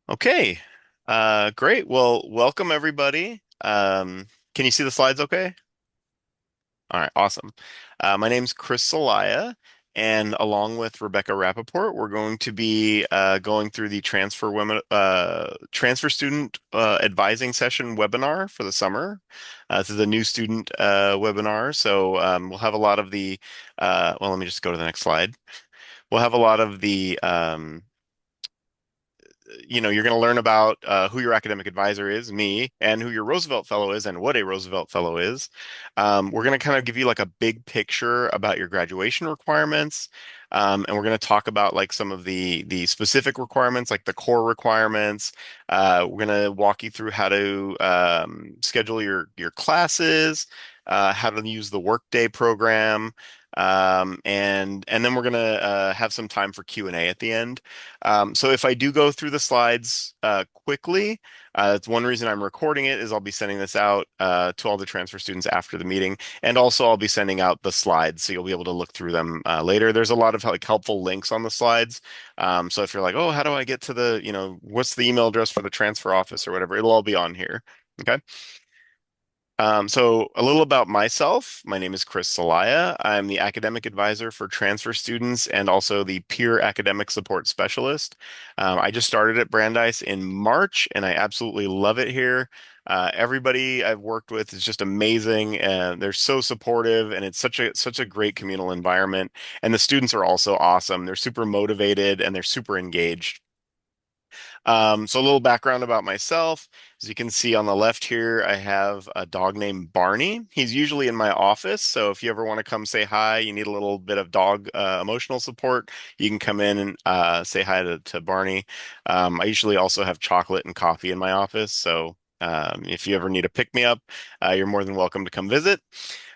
Okay. Great. Well, welcome everybody. Can you see the slides okay? All right, awesome. My name's Chris Salaya, and along with Rebecca Rappaport, we're going to be going through the transfer student advising session webinar for the summer. This is a new student webinar, so we'll have a lot of the. Well, let me just go to the next slide. We'll have a lot of the you're going to learn about who your academic advisor is, me, and who your Roosevelt Fellow is, and what a Roosevelt Fellow is. We're going to kind of give you like a big picture about your graduation requirements, and we're going to talk about like some of the specific requirements, like the core requirements. We're going to walk you through how to schedule your classes, how to use the Workday program. And then we're gonna have some time for Q&A at the end. So if I do go through the slides quickly, that's one reason I'm recording it is I'll be sending this out to all the transfer students after the meeting, and also I'll be sending out the slides so you'll be able to look through them later. There's a lot of like helpful links on the slides. So if you're like, oh, how do I get to what's the email address for the transfer office or whatever, it'll all be on here. Okay. So a little about myself. My name is Chris Salaya. I'm the academic advisor for transfer students and also the peer academic support specialist. I just started at Brandeis in March, and I absolutely love it here. Everybody I've worked with is just amazing, and they're so supportive, and it's such a great communal environment. And the students are also awesome. They're super motivated and they're super engaged. So a little background about myself. As you can see on the left here, I have a dog named Barney. He's usually in my office, so if you ever want to come say hi, you need a little bit of dog emotional support, you can come in and say hi to Barney. I usually also have chocolate and coffee in my office, so if you ever need a pick-me-up, you're more than welcome to come visit.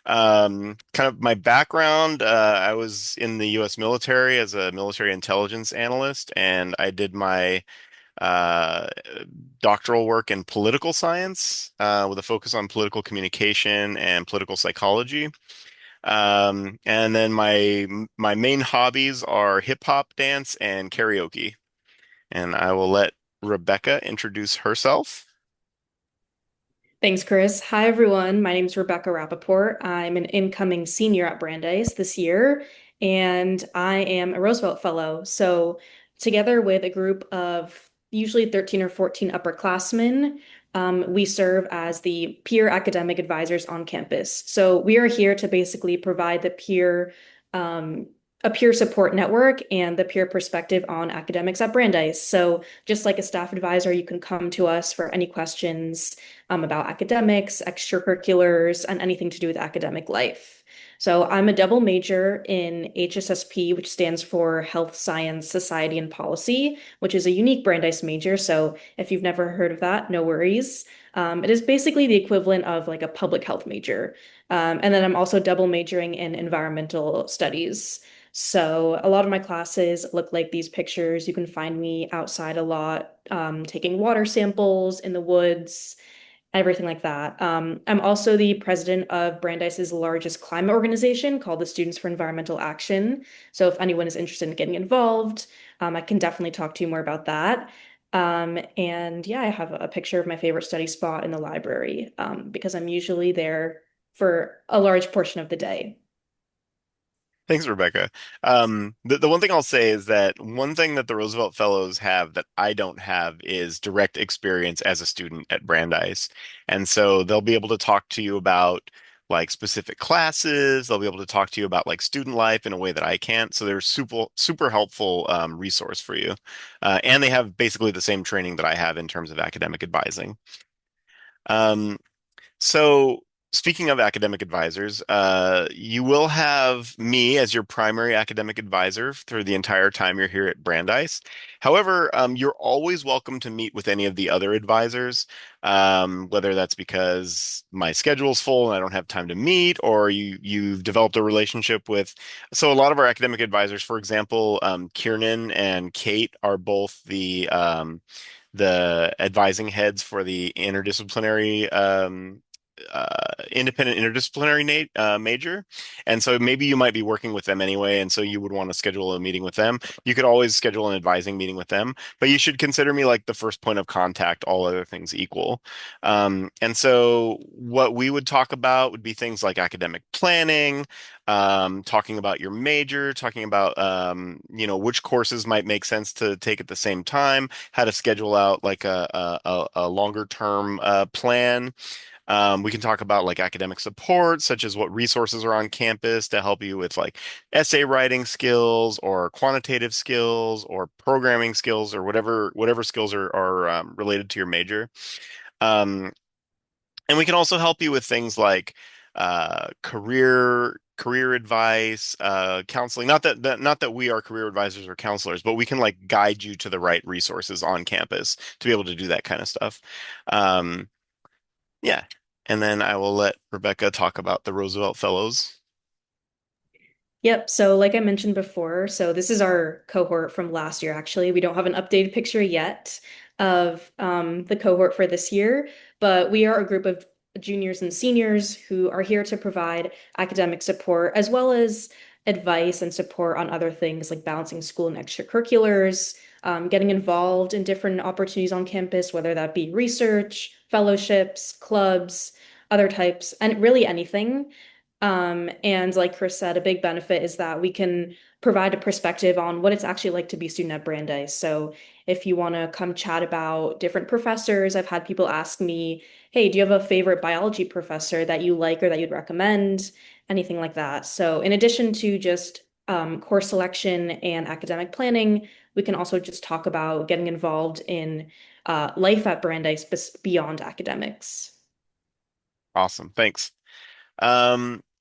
Kind of my background, I was in the U.S. military as a military intelligence analyst, and I did my uh, doctoral work in political science with a focus on political communication and political psychology. And then my main hobbies are hip hop, dance, and karaoke. And I will let Rebecca introduce herself. Thanks, Chris. Hi, everyone. My name is Rebecca Rappaport. I'm an incoming senior at Brandeis this year, and I am a Roosevelt Fellow. So, together with a group of usually 13 or 14 upperclassmen, we serve as the peer academic advisors on campus. So, we are here to basically provide um, a peer support network and the peer perspective on academics at Brandeis. So, just like a staff advisor, you can come to us for any questions about academics, extracurriculars, and anything to do with academic life. So I'm a double major in HSSP, which stands for Health Science, Society, and Policy, which is a unique Brandeis major. So if you've never heard of that, no worries. It is basically the equivalent of like a public health major. And then I'm also double majoring in environmental studies. So a lot of my classes look like these pictures. You can find me outside a lot, taking water samples in the woods, everything like that. I'm also the president of Brandeis's largest climate organization called the Students for Environmental Action. So if anyone is interested in getting involved, I can definitely talk to you more about that. And yeah, I have a picture of my favorite study spot in the library because I'm usually there for a large portion of the day. Thanks, Rebecca. The one thing I'll say is that one thing that the Roosevelt Fellows have that I don't have is direct experience as a student at Brandeis. And so they'll be able to talk to you about like specific classes. They'll be able to talk to you about like student life in a way that I can't. So they're super helpful resource for you. And they have basically the same training that I have in terms of academic advising. Um, so, speaking of academic advisors, you will have me as your primary academic advisor through the entire time you're here at Brandeis. However, you're always welcome to meet with any of the other advisors, whether that's because my schedule's full and I don't have time to meet, or you've developed a relationship with. So, a lot of our academic advisors, for example, Kiernan and Kate are both the advising heads for the interdisciplinary independent interdisciplinary major. And so maybe you might be working with them anyway. And so you would want to schedule a meeting with them. You could always schedule an advising meeting with them, but you should consider me like the first point of contact, all other things equal. And so what we would talk about would be things like academic planning, talking about your major, talking about, which courses might make sense to take at the same time, how to schedule out like a longer term plan. We can talk about like academic support, such as what resources are on campus to help you with like essay writing skills or quantitative skills or programming skills or whatever skills are related to your major. Um, and we can also help you with things like career advice, counseling. Not that we are career advisors or counselors, but we can like guide you to the right resources on campus to be able to do that kind of stuff. Um, yeah. And then I will let Rebecca talk about the Roosevelt Fellows. Yep. So, like I mentioned before, so this is our cohort from last year, actually. We don't have an updated picture yet of the cohort for this year, but we are a group of juniors and seniors who are here to provide academic support as well as advice and support on other things like balancing school and extracurriculars, getting involved in different opportunities on campus, whether that be research, fellowships, clubs, other types, and really anything. And like Chris said, a big benefit is that we can provide a perspective on what it's actually like to be a student at Brandeis. So if you want to come chat about different professors, I've had people ask me, hey, do you have a favorite biology professor that you like or that you'd recommend? Anything like that. So in addition to just course selection and academic planning, we can also just talk about getting involved in life at Brandeis beyond academics. Awesome. Thanks.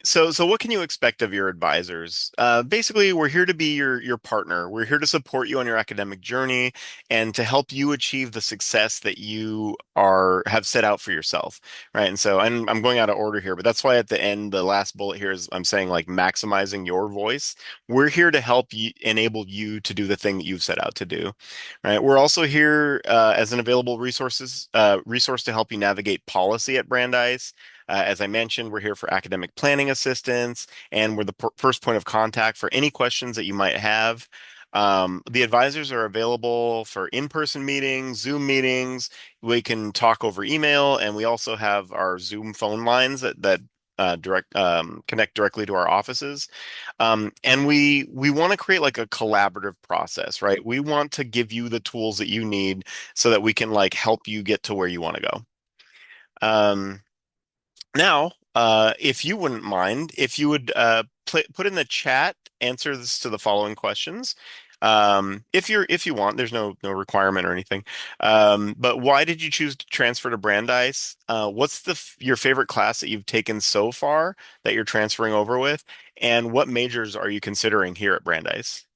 So what can you expect of your advisors? Basically, we're here to be your partner. We're here to support you on your academic journey and to help you achieve the success that you have set out for yourself, right? And so I'm going out of order here, but that's why at the end, the last bullet here is I'm saying like maximizing your voice. We're here to help you enable you to do the thing that you've set out to do, right? We're also here as an available resource to help you navigate policy at Brandeis. As I mentioned, we're here for academic planning assistance, and we're the first point of contact for any questions that you might have. The advisors are available for in-person meetings, Zoom meetings. We can talk over email, and we also have our Zoom phone lines that direct connect directly to our offices. And we want to create like a collaborative process, right? We want to give you the tools that you need so that we can like help you get to where you want to go. Um, Now, if you wouldn't mind, if you would put in the chat answers to the following questions. If you want, there's no requirement or anything. But why did you choose to transfer to Brandeis? What's your favorite class that you've taken so far that you're transferring over with? And what majors are you considering here at Brandeis?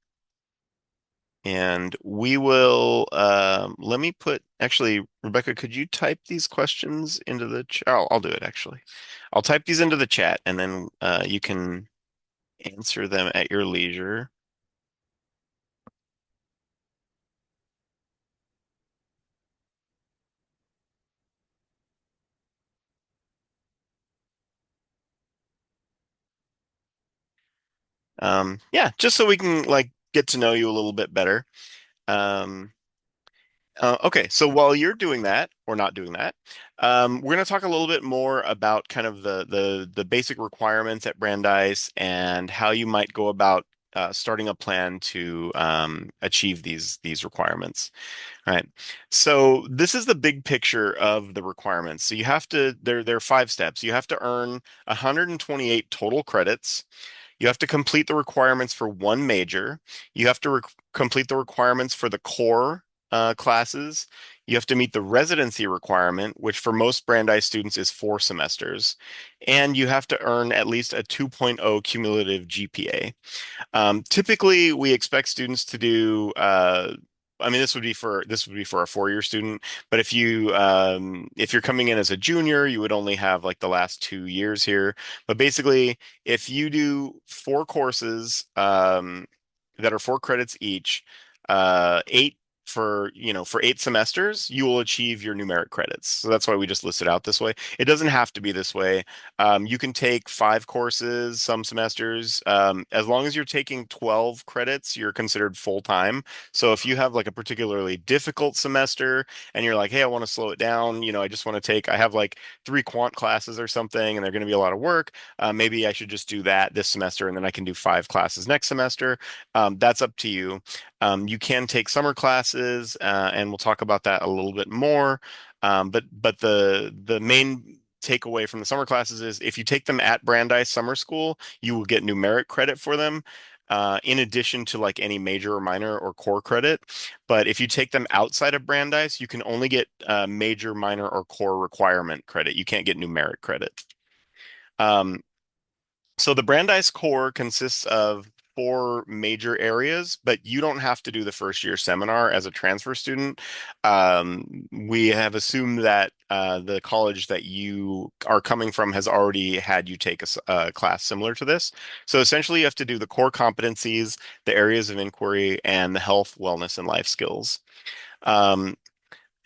And we will, let me actually, Rebecca, could you type these questions into the chat? I'll do it actually. I'll type these into the chat and then you can answer them at your leisure. Yeah, just so we can like get to know you a little bit better. Um, okay, so while you're doing that or not doing that, we're going to talk a little bit more about kind of the basic requirements at Brandeis and how you might go about starting a plan to achieve these requirements. All right. So this is the big picture of the requirements. So you have to there are 5 steps. You have to earn 128 total credits. You have to complete the requirements for one major. You have to complete the requirements for the core classes. You have to meet the residency requirement, which for most Brandeis students is 4 semesters. And you have to earn at least a 2.0 cumulative GPA. Typically, we expect students to do. I mean, this would be for a 4-year student. But if you're coming in as a junior, you would only have like the last 2 years here. But basically, if you do 4 courses that are 4 credits each, 8 for 8 semesters, you will achieve your numeric credits. So that's why we just list it out this way. It doesn't have to be this way. You can take 5 courses some semesters. As long as you're taking 12 credits, you're considered full time. So if you have like a particularly difficult semester and you're like, hey, I want to slow it down, I just want to I have like 3 quant classes or something, and they're going to be a lot of work. Maybe I should just do that this semester, and then I can do 5 classes next semester. That's up to you. You can take summer classes, and we'll talk about that a little bit more. But the main takeaway from the summer classes is if you take them at Brandeis Summer School, you will get numeric credit for them. In addition to like any major or minor or core credit. But if you take them outside of Brandeis, you can only get major, minor, or core requirement credit. You can't get numeric credit. Um, so the Brandeis core consists of 4 major areas, but you don't have to do the first year seminar as a transfer student. We have assumed that the college that you are coming from has already had you take a class similar to this. So essentially, you have to do the core competencies, the areas of inquiry, and the health, wellness, and life skills. Um,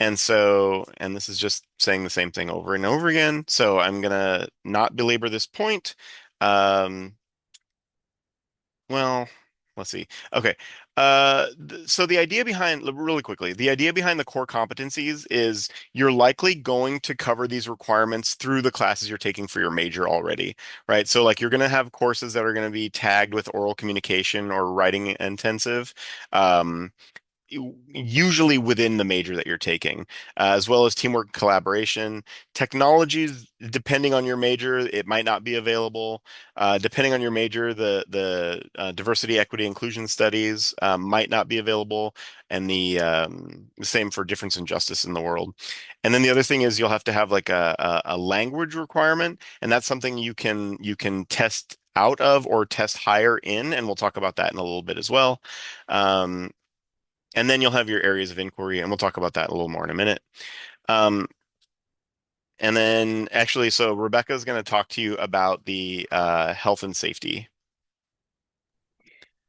and this is just saying the same thing over and over again. So I'm gonna not belabor this point. Um, well, let's see. Okay. So the idea behind, really quickly, the idea behind the core competencies is you're likely going to cover these requirements through the classes you're taking for your major already, right? So like you're going to have courses that are going to be tagged with oral communication or writing intensive. Um, Usually within the major that you're taking, as well as teamwork and collaboration. Technologies, depending on your major, it might not be available. Depending on your major, the diversity, equity, inclusion studies might not be available, and the same for difference and justice in the world. And then the other thing is you'll have to have like a language requirement, and that's something you can test out of or test higher in, and we'll talk about that in a little bit as well. Um, and then you'll have your areas of inquiry, and we'll talk about that a little more in a minute. Um, and then actually, so Rebecca is going to talk to you about the health and safety.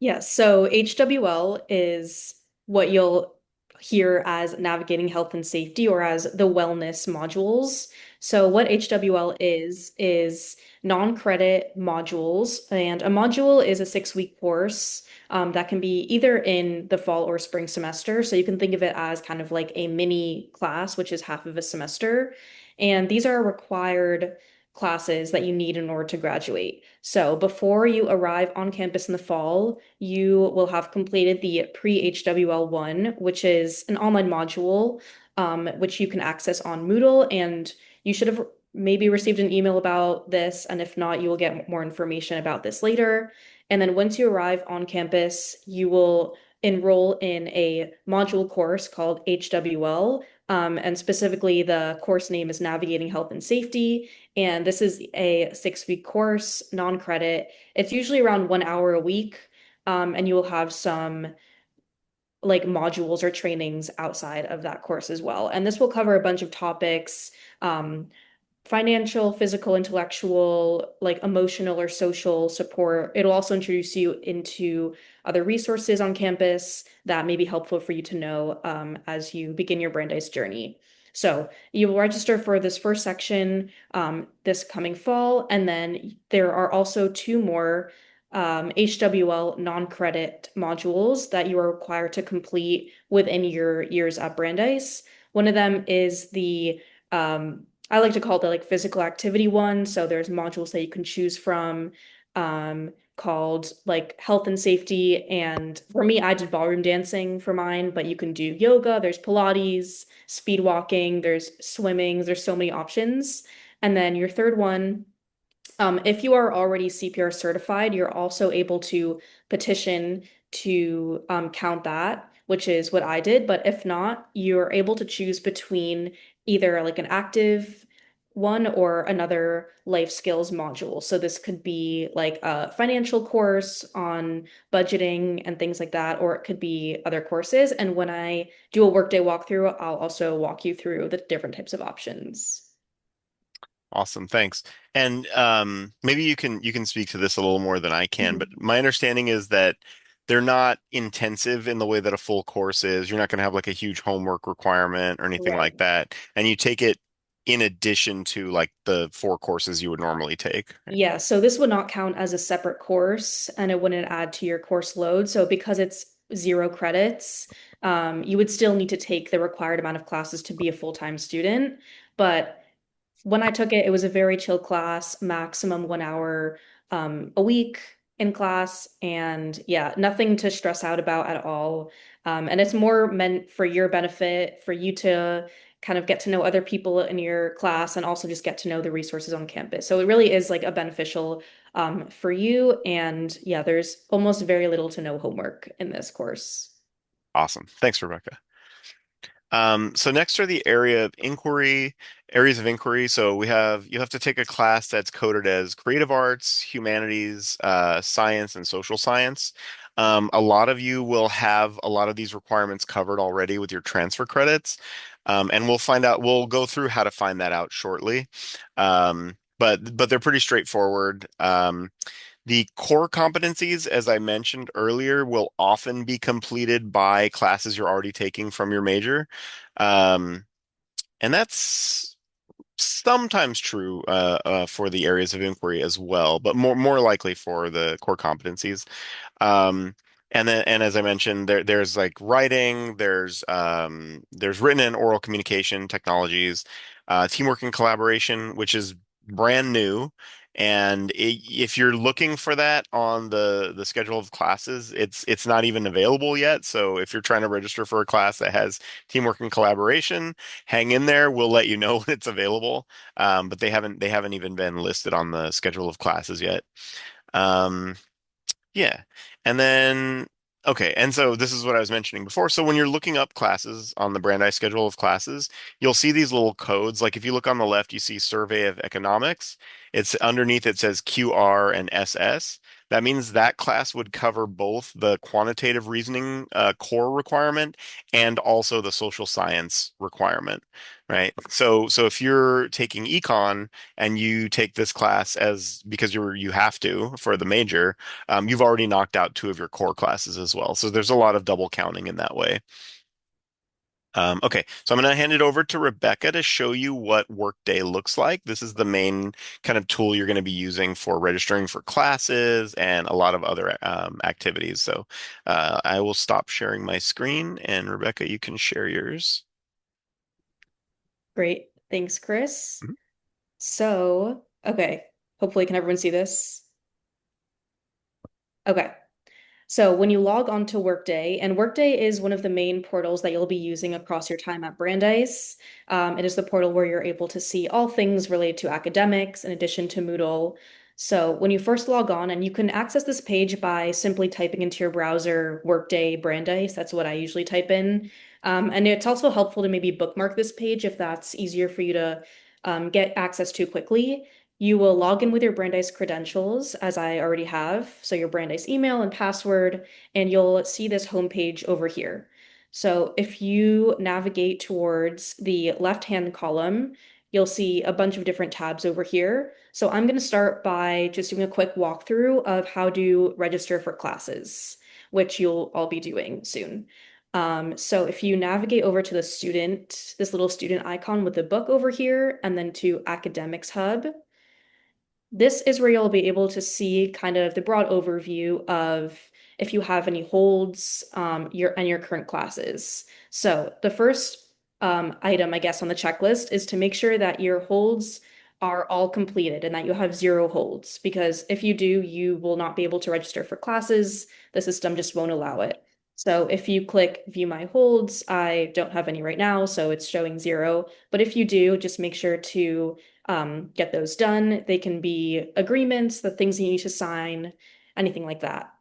Yes, so HWL is what you'll hear as navigating health and safety or as the wellness modules. So what HWL is non-credit modules, and a module is a 6-week course that can be either in the fall or spring semester. So you can think of it as kind of like a mini class, which is half of a semester. And these are required classes that you need in order to graduate. So before you arrive on campus in the fall, you will have completed the pre-HWL1, which is an online module, which you can access on Moodle. And you should have maybe received an email about this. And if not, you will get more information about this later. And then once you arrive on campus, you will enroll in a module course called HWL. And specifically, the course name is Navigating Health and Safety. And this is a 6-week course, non-credit. It's usually around 1 hour a week. And you will have some like modules or trainings outside of that course as well. And this will cover a bunch of topics, um, financial, physical, intellectual, like emotional or social support. It'll also introduce you into other resources on campus that may be helpful for you to know as you begin your Brandeis journey. So you will register for this first section this coming fall, and then there are also 2 more HWL non-credit modules that you are required to complete within your years at Brandeis. One of them is the I like to call it the like physical activity one. So there's modules that you can choose from called like health and safety. And for me, I did ballroom dancing for mine, but you can do yoga, there's Pilates, speed walking, there's swimming, there's so many options. And then your third one if you are already CPR certified, you're also able to petition to count that, which is what I did. But if not, you're able to choose between either like an active one or another life skills module. So this could be like a financial course on budgeting and things like that, or it could be other courses. And when I do a workday walkthrough, I'll also walk you through the different types of options. Awesome, thanks. And maybe you can speak to this a little more than I can, but my understanding is that they're not intensive in the way that a full course is. You're not going to have like a huge homework requirement or anything Right. like that. And you take it in addition to like the four courses you would normally take. Right? Yeah, so this would not count as a separate course and it wouldn't add to your course load. So because it's 0 credits, you would still need to take the required amount of classes to be a full-time student. But when I took it, it was a very chill class, maximum 1 hour a week in class. And yeah, nothing to stress out about at all. And it's more meant for your benefit, for you to kind of get to know other people in your class and also just get to know the resources on campus. So it really is like a beneficial for you. And yeah, there's almost very little to no homework in this course. Awesome. Thanks, Rebecca. So next are the areas of inquiry. So you have to take a class that's coded as creative arts, humanities, science, and social science. A lot of you will have a lot of these requirements covered already with your transfer credits. And we'll go through how to find that out shortly. But they're pretty straightforward. The core competencies, as I mentioned earlier, will often be completed by classes you're already taking from your major. Um, and that's sometimes true for the areas of inquiry as well, but more likely for the core competencies. Um, and as I mentioned, there's like writing, there's written and oral communication technologies, teamwork and collaboration, which is brand new. And if you're looking for that on the schedule of classes, it's not even available yet. So if you're trying to register for a class that has teamwork and collaboration, hang in there. We'll let you know when it's available. But they haven't even been listed on the schedule of classes yet. Um, yeah. And then, okay. And so this is what I was mentioning before. So when you're looking up classes on the Brandeis schedule of classes, you'll see these little codes. Like if you look on the left, you see Survey of Economics. It's underneath it says QR and SS. That means that class would cover both the quantitative reasoning core requirement and also the social science requirement, right? So if you're taking econ and you take this class as because you have to for the major, you've already knocked out two of your core classes as well. So there's a lot of double counting in that way. Okay, so I'm going to hand it over to Rebecca to show you what Workday looks like. This is the main kind of tool you're going to be using for registering for classes and a lot of other activities. So I will stop sharing my screen, and Rebecca, you can share yours. Great. Thanks, Chris. Mhm. So, okay. Hopefully, can everyone see this? Okay. So when you log on to Workday, and Workday is one of the main portals that you'll be using across your time at Brandeis. It is the portal where you're able to see all things related to academics in addition to Moodle. So when you first log on, and you can access this page by simply typing into your browser Workday Brandeis. That's what I usually type in. And it's also helpful to maybe bookmark this page if that's easier for you to get access to quickly. You will log in with your Brandeis credentials, as I already have. So your Brandeis email and password, and you'll see this homepage over here. So if you navigate towards the left-hand column, you'll see a bunch of different tabs over here. So I'm going to start by just doing a quick walkthrough of how to register for classes, which you'll all be doing soon. So if you navigate over to the student, this little student icon with the book over here, and then to Academics Hub, this is where you'll be able to see kind of the broad overview of if you have any holds, your current classes. So the first item, I guess, on the checklist is to make sure that your holds are all completed and that you have 0 holds. Because if you do, you will not be able to register for classes. The system just won't allow it. So if you click View My Holds, I don't have any right now, so it's showing 0. But if you do, just make sure to get those done. They can be agreements, the things you need to sign, anything like that.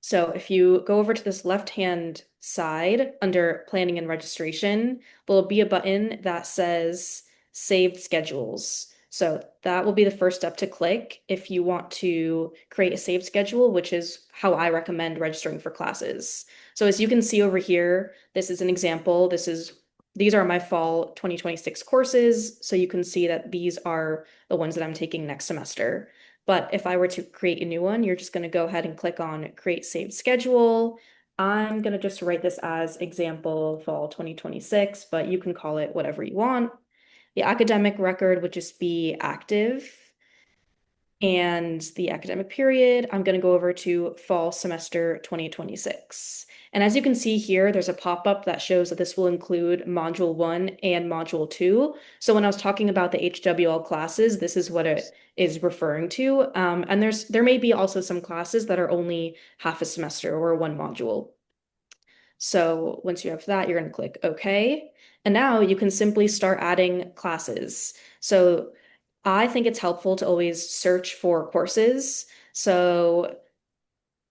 So if you go over to this left-hand side under planning and registration, there'll be a button that says saved schedules. So that will be the first step to click if you want to create a saved schedule, which is how I recommend registering for classes. So as you can see over here, this is an example. These are my fall 2026 courses. So you can see that these are the ones that I'm taking next semester. But if I were to create a new one, you're just going to go ahead and click on create saved schedule. I'm going to just write this as example fall 2026, but you can call it whatever you want. The academic record would just be active. And the academic period, I'm going to go over to fall semester 2026. And as you can see here, there's a pop-up that shows that this will include Module 1 and Module 2. So when I was talking about the HWL classes, this is what it is referring to. And there may be also some classes that are only half a semester or one module. So once you have that, you're going to click OK. And now you can simply start adding classes. So I think it's helpful to always search for courses. So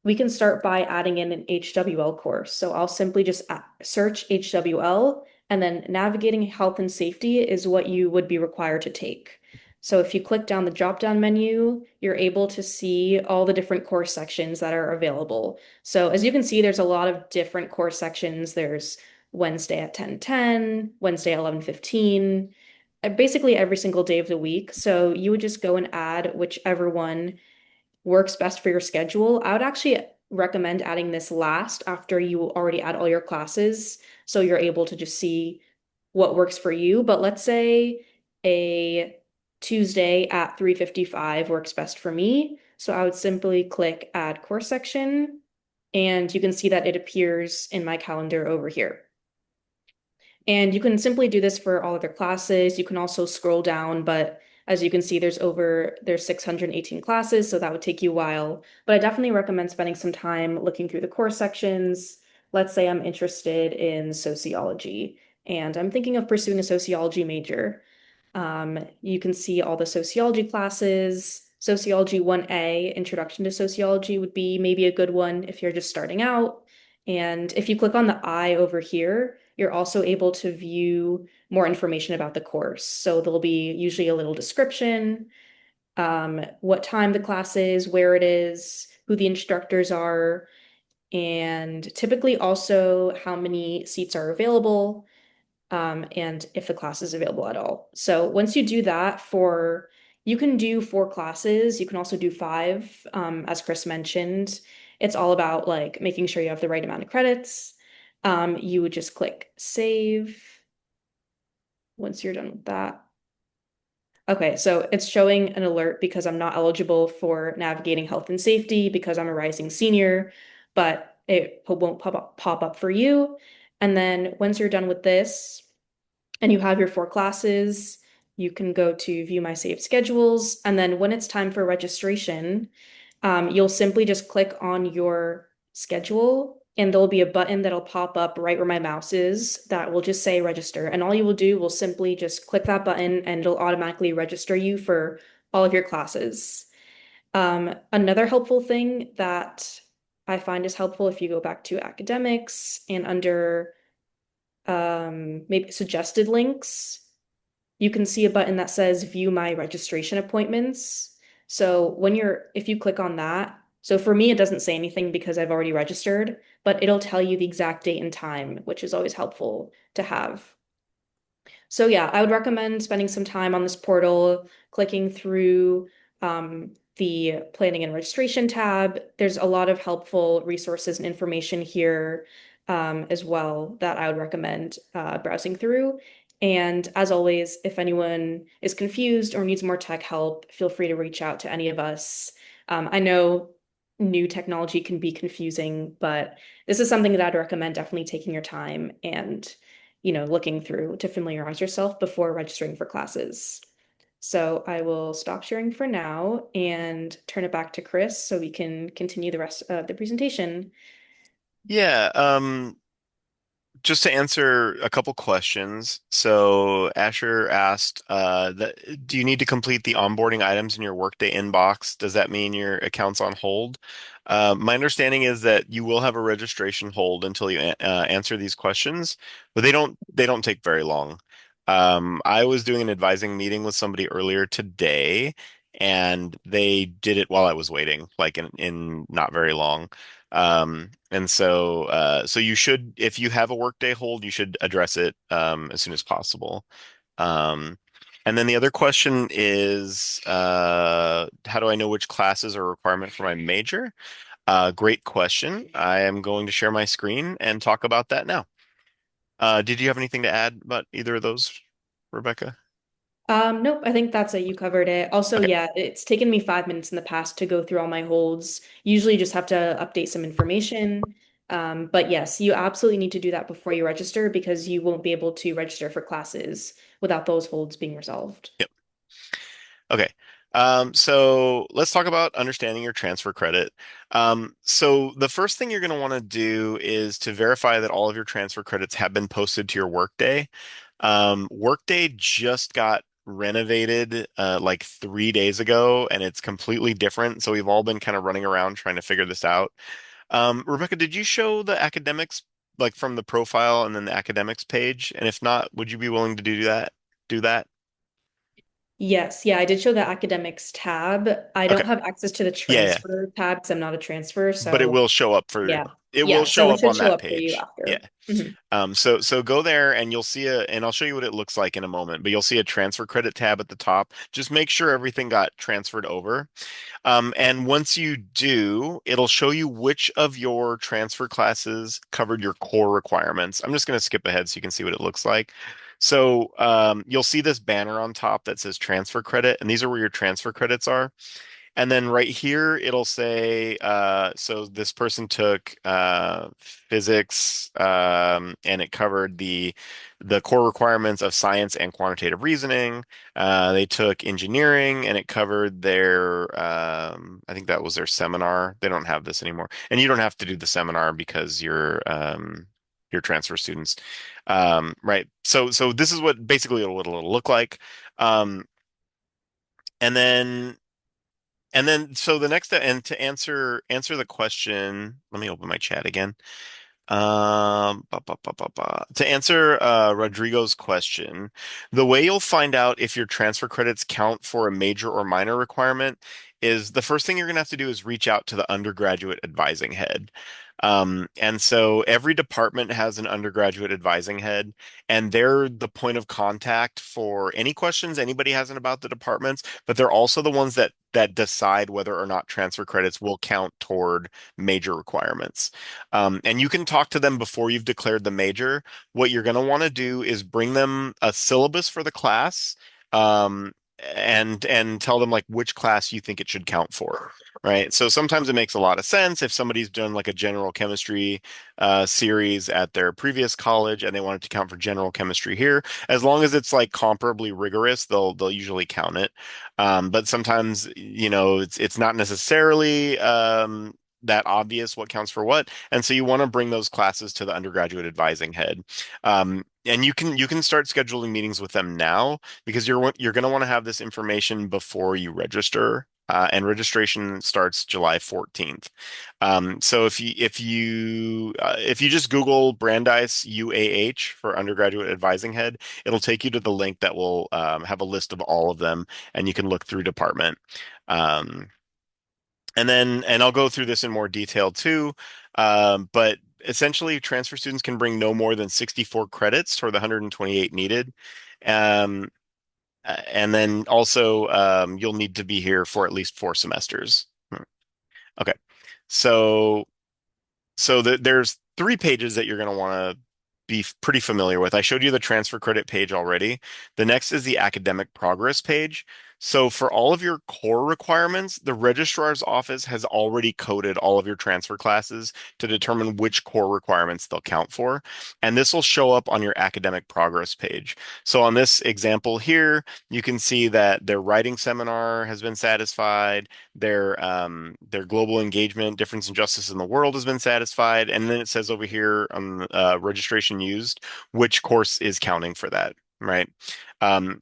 we can start by adding in an HWL course. So I'll simply just search HWL, and then navigating health and safety is what you would be required to take. So if you click down the drop-down menu, you're able to see all the different course sections that are available. So as you can see, there's a lot of different course sections. There's Wednesday at 10:10, Wednesday at 11:15, basically every single day of the week. So you would just go and add whichever one works best for your schedule. I would actually recommend adding this last after you already add all your classes, so you're able to just see what works for you. But let's say a Tuesday at 3:55 works best for me. So I would simply click add course section, and you can see that it appears in my calendar over here. And you can simply do this for all other classes. You can also scroll down, but as you can see, there's 618 classes, so that would take you a while. But I definitely recommend spending some time looking through the course sections. Let's say I'm interested in sociology and I'm thinking of pursuing a sociology major. You can see all the sociology classes. Sociology 1A, Introduction to Sociology, would be maybe a good one if you're just starting out. And if you click on the I over here, you're also able to view more information about the course. So there'll be usually a little description, what time the class is, where it is, who the instructors are, and typically also how many seats are available, and if the class is available at all. So once you do that you can do 4 classes. You can also do 5, as Chris mentioned. It's all about like making sure you have the right amount of credits. You would just click save once you're done with that. Okay, so it's showing an alert because I'm not eligible for navigating health and safety because I'm a rising senior, but it won't pop up for you. And then once you're done with this, and you have your 4 classes, you can go to view my saved schedules. And then when it's time for registration, you'll simply just click on your schedule and there'll be a button that'll pop up right where my mouse is that will just say register. And all you will do will simply just click that button and it'll automatically register you for all of your classes. Another helpful thing that I find is helpful if you go back to academics and under maybe suggested links, you can see a button that says view my registration appointments. So if you click on that, so for me, it doesn't say anything because I've already registered, but it'll tell you the exact date and time, which is always helpful to have. So yeah, I would recommend spending some time on this portal, clicking through the planning and registration tab. There's a lot of helpful resources and information here as well that I would recommend browsing through. And as always, if anyone is confused or needs more tech help, feel free to reach out to any of us. I know new technology can be confusing, but this is something that I'd recommend definitely taking your time and looking through to familiarize yourself before registering for classes. So I will stop sharing for now and turn it back to Chris so we can continue the rest of the presentation. Yeah, just to answer a couple questions. So Asher asked, do you need to complete the onboarding items in your Workday inbox? Does that mean your account's on hold? My understanding is that you will have a registration hold until you answer these questions, but they don't take very long. I was doing an advising meeting with somebody earlier today, and they did it while I was waiting, like in not very long. And so you should, if you have a workday hold, you should address it as soon as possible. Um, And then the other question is, how do I know which classes are a requirement for my major? Great question. I am going to share my screen and talk about that now. Did you have anything to add about either of those, Rebecca? Nope, I think that's it. You covered it. Also, Okay. yeah, it's taken me 5 minutes in the past to go through all my holds. Usually just have to update some information. But yes, you absolutely need to do that before you register because you won't be able to register for classes without those holds being resolved. Yep. Okay. So let's talk about understanding your transfer credit. So the first thing you're going to want to do is to verify that all of your transfer credits have been posted to your Workday. Workday just got renovated like 3 days ago, and it's completely different. So we've all been kind of running around trying to figure this out. Rebecca, did you show the academics like from the profile and then the academics page? And if not, would you be willing to do that? Do that? Yes, yeah, I did show the academics tab. I Okay. don't have access to the Yeah, yeah. transfer tab because I'm not a transfer. But it So will show up yeah, it will yeah. So show it up should on show that up for you page. Yeah. after. Mhm. So go there and you'll see and I'll show you what it looks like in a moment, but you'll see a transfer credit tab at the top. Just make sure everything got transferred over. And once you do, it'll show you which of your transfer classes covered your core requirements. I'm just going to skip ahead so you can see what it looks like. So you'll see this banner on top that says transfer credit, and these are where your transfer credits are. And then right here, it'll say, so this person took physics, and it covered the core requirements of science and quantitative reasoning. They took engineering, and it covered I think that was their seminar. They don't have this anymore, and you don't have to do the seminar because you're transfer students, right? So this is what basically what it'll look like. Um, and then so the next and to answer the question, let me open my chat again. To answer Rodrigo's question, the way you'll find out if your transfer credits count for a major or minor requirement is the first thing you're going to have to do is reach out to the undergraduate advising head. And so every department has an undergraduate advising head, and they're the point of contact for any questions anybody has about the departments, but they're also the ones that decide whether or not transfer credits will count toward major requirements. And you can talk to them before you've declared the major. What you're going to want to do is bring them a syllabus for the class, and tell them like which class you think it should count for. Right. So sometimes it makes a lot of sense if somebody's done like a general chemistry series at their previous college and they want it to count for general chemistry here. As long as it's like comparably rigorous, they'll usually count it. But sometimes, it's not necessarily that obvious what counts for what. And so you want to bring those classes to the undergraduate advising head. And you can start scheduling meetings with them now because you're going to want to have this information before you register. And registration starts July 14th. So if you just Google Brandeis UAH for undergraduate advising head, it'll take you to the link that will have a list of all of them, and you can look through department. Um, and I'll go through this in more detail too. But essentially, transfer students can bring no more than 64 credits toward the 128 needed. Um, and then also, you'll need to be here for at least 4 semesters. Okay. So there's 3 pages that you're going to want to be pretty familiar with. I showed you the transfer credit page already. The next is the academic progress page. So for all of your core requirements, the registrar's office has already coded all of your transfer classes to determine which core requirements they'll count for. And this will show up on your academic progress page. So on this example here, you can see that their writing seminar has been satisfied, their global engagement, difference and justice in the world has been satisfied, and then it says over here on registration used which course is counting for that, right? Um,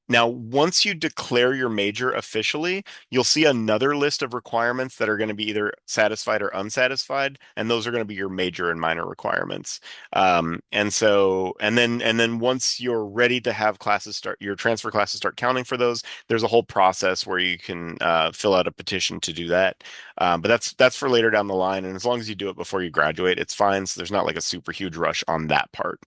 Now, once you declare your major officially, you'll see another list of requirements that are going to be either satisfied or unsatisfied, and those are going to be your major and minor requirements. And then once you're ready to have your transfer classes start counting for those, there's a whole process where you can fill out a petition to do that. But that's for later down the line, and as long as you do it before you graduate, it's fine. So there's not like a super huge rush on that part.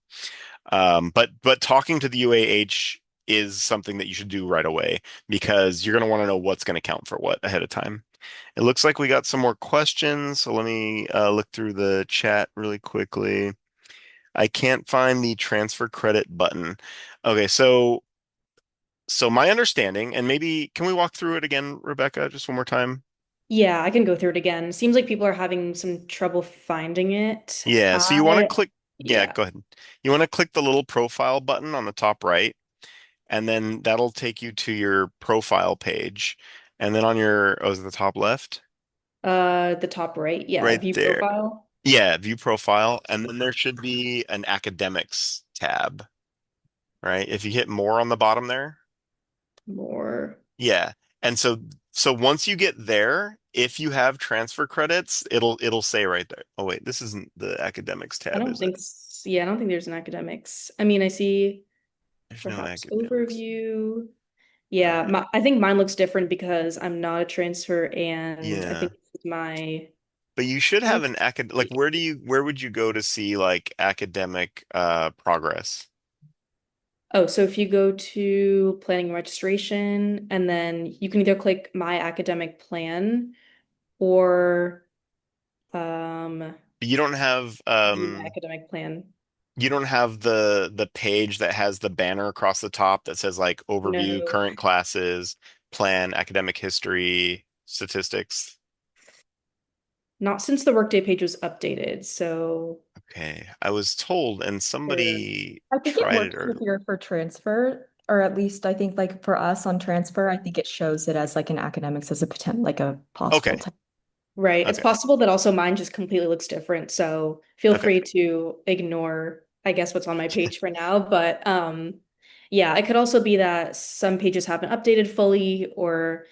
But talking to the UAH is something that you should do right away because you're going to want to know what's going to count for what ahead of time. It looks like we got some more questions, so let me look through the chat really quickly. I can't find the transfer credit button. Okay, so my understanding, and maybe can we walk through it again, Rebecca, just one more time? Yeah, I can go through it again. Seems like people are having some trouble finding it. Yeah, so you want to click, yeah, Yeah. go ahead. You want to click the little profile button on the top right, and then that'll take you to your profile page. And then on your, oh, is it the top left? The top right. Yeah, Right view there. profile. Yeah, view profile. And then there should be an academics tab, right? If you hit more on the bottom there. More. Yeah. And so once you get there, if you have transfer credits, it'll say right there. Oh wait, this isn't the academics I tab, don't is it? think, yeah, I don't think there's an academics. I mean, I see There's no perhaps academics. overview. All Yeah, right. I think mine looks different because I'm not a transfer and I Yeah. think this is my But you should have an acad like yeah. where would you go to see like academic progress? Oh, so if you go to planning registration and then you can either click my academic plan or um You don't have view my academic plan. you don't have the page that has the banner across the top that says like overview, No, current classes, plan, academic history, statistics. not since the Workday page was updated. So Okay. I was told and there, somebody I think it tried it works earlier. easier for transfer, or at least I think like for us on transfer, I think it shows it as like an academics as a potential like a possible Okay. type. right. It's Okay. possible that also mine just completely looks different. So feel Okay. free to ignore, I guess, what's on my page for now. But yeah, it could also be that some pages haven't updated fully, or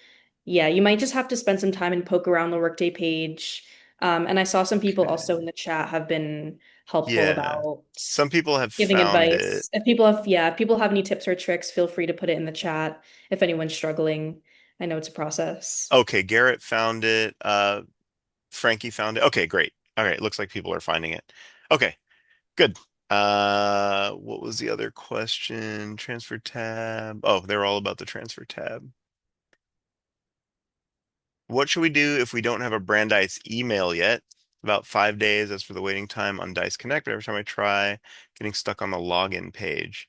yeah, you might just have to spend some time and poke around the Workday page. And I saw some people also in Okay. the chat have been helpful Yeah. about Some people have giving found it. advice. If people have, yeah, if people have any tips or tricks, feel free to put it in the chat if anyone's struggling. I know it's a process. Okay, Garrett found it. Frankie found it. Okay, great. All right, looks like people are finding it. Okay, good. What was the other question? Transfer tab. Oh, they're all about the transfer tab. What should we do if we don't have a Brandeis email yet? About 5 days as for the waiting time on Dice Connect, but every time I try, getting stuck on the login page.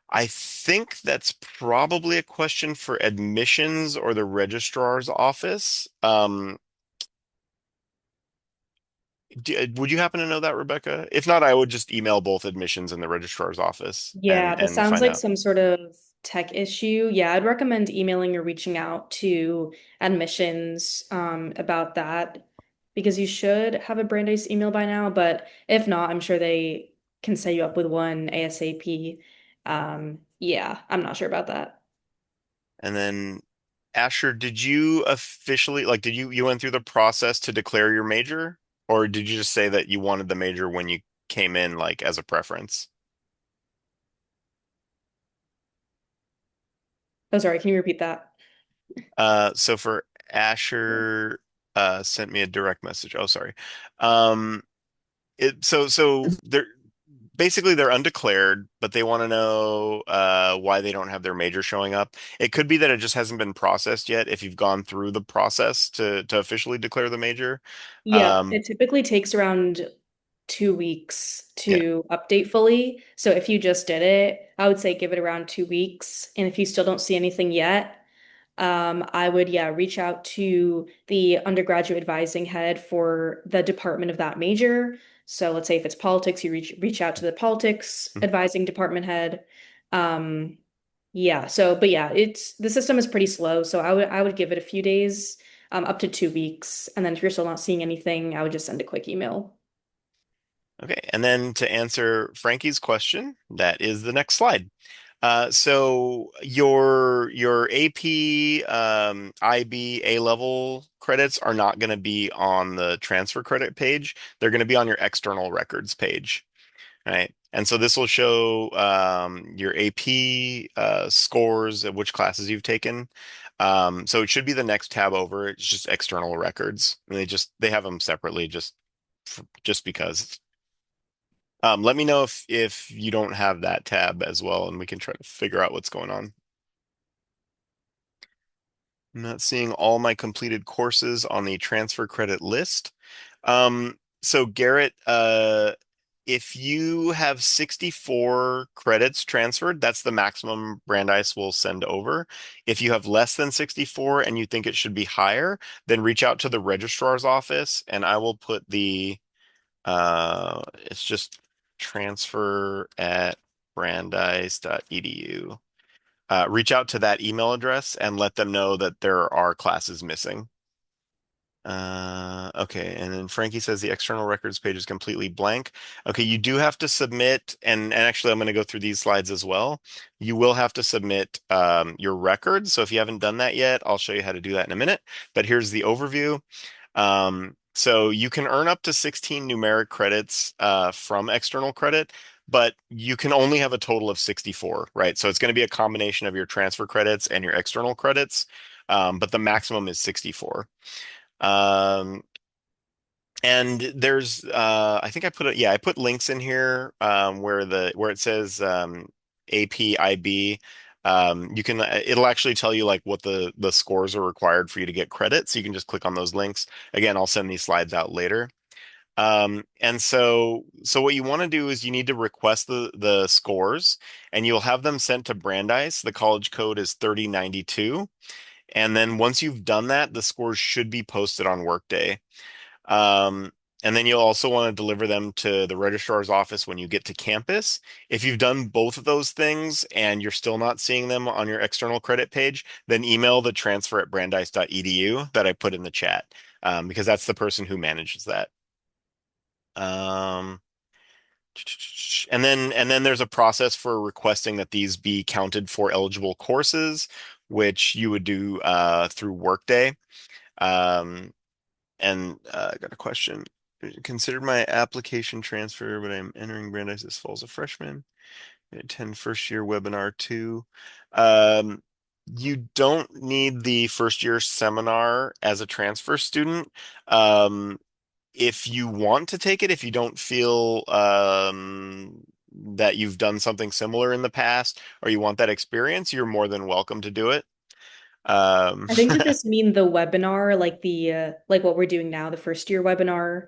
I think that's probably a question for admissions or the registrar's office. Would you happen to know that, Rebecca? If not, I would just email both admissions and the registrar's office Yeah, this and sounds find like out. some sort of tech issue. Yeah, I'd recommend emailing or reaching out to admissions about that because you should have a Brandeis email by now, but if not, I'm sure they can set you up with one ASAP. Yeah, I'm not sure about that. And then, Asher, did you officially like did you went through the process to declare your major, or did you just say that you wanted the major when you came in like as a preference? Oh, sorry, can you repeat that? So for Asher, sent me a direct message. Oh, sorry. Um, so they're basically they're undeclared, but they want to know why they don't have their major showing up. It could be that it just hasn't been processed yet if you've gone through the process to officially declare the major. Yep, Um, it typically takes around 2 weeks yeah. to update fully. So if you just did it, I would say give it around 2 weeks. And if you still don't see anything yet, I would, yeah, reach out to the undergraduate advising head for the department of that major. So let's say if it's politics, you reach out to the politics advising department head. Um, yeah, so but yeah, it's the system is pretty slow, so I would give it a few days, up to 2 weeks, and then if you're still not seeing anything, I would just send a quick email. Okay, and then to answer Frankie's question, that is the next slide. So your AP, IB, A level credits are not going to be on the transfer credit page. They're going to be on your external records page, right? And so this will show your AP scores of which classes you've taken. So it should be the next tab over. It's just external records. And they have them separately just because. Let me know if you don't have that tab as well, and we can try to figure out what's going on. I'm not seeing all my completed courses on the transfer credit list. So Garrett, if you have 64 credits transferred, that's the maximum Brandeis will send over. If you have less than 64 and you think it should be higher, then reach out to the registrar's office and I will put it's just transfer at brandeis.edu. Reach out to that email address and let them know that there are classes missing. Okay, and then Frankie says the external records page is completely blank. Okay, you do have to submit, and actually I'm going to go through these slides as well. You will have to submit your records. So if you haven't done that yet, I'll show you how to do that in a minute. But here's the overview. So you can earn up to 16 numeric credits from external credit, but you can only have a total of 64, right? So it's going to be a combination of your transfer credits and your external credits, but the maximum is 64. Um, and there's I think I put links in here where it says APIB. You can it'll actually tell you like what the scores are required for you to get credit. So you can just click on those links. Again, I'll send these slides out later. And so what you want to do is you need to request the scores and you'll have them sent to Brandeis. The college code is 3092. And then once you've done that, the scores should be posted on Workday. Um, and then you'll also want to deliver them to the registrar's office when you get to campus. If you've done both of those things and you're still not seeing them on your external credit page, then email the transfer at brandeis.edu that I put in the chat, because that's the person who manages that. Um, and then there's a process for requesting that these be counted for eligible courses, which you would do through Workday. Um, And I got a question. Considered my application transfer, but I'm entering Brandeis this fall as a freshman. I attend first year webinar too. Um, you don't need the first year seminar as a transfer student. Um, if you want to take it, if you don't feel that you've done something similar in the past or you want that experience, you're more than welcome to do it. Um, I think that this mean the webinar, like the like what we're doing now, the first year webinar,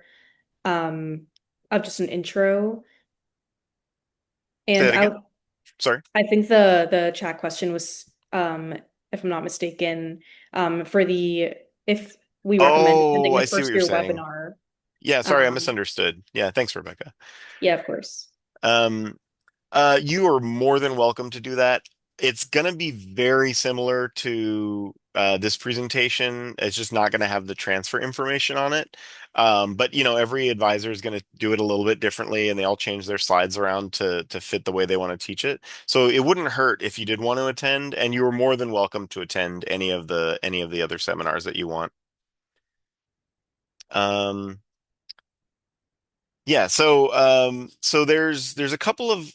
um, of just an intro. say And that again. Sorry. I think the chat question was, if I'm not mistaken, for the if we recommend Oh, attending the I see what first you're year saying. webinar. Yeah, sorry, I Um, misunderstood. Yeah, thanks, Rebecca. yeah, of course. Um, you are more than welcome to do that. It's gonna be very similar to this presentation. It's just not gonna have the transfer information on it. But every advisor is gonna do it a little bit differently, and they all change their slides around to fit the way they want to teach it. So it wouldn't hurt if you did want to attend, and you are more than welcome to attend any of the other seminars that you want. Um, Yeah, so there's a couple of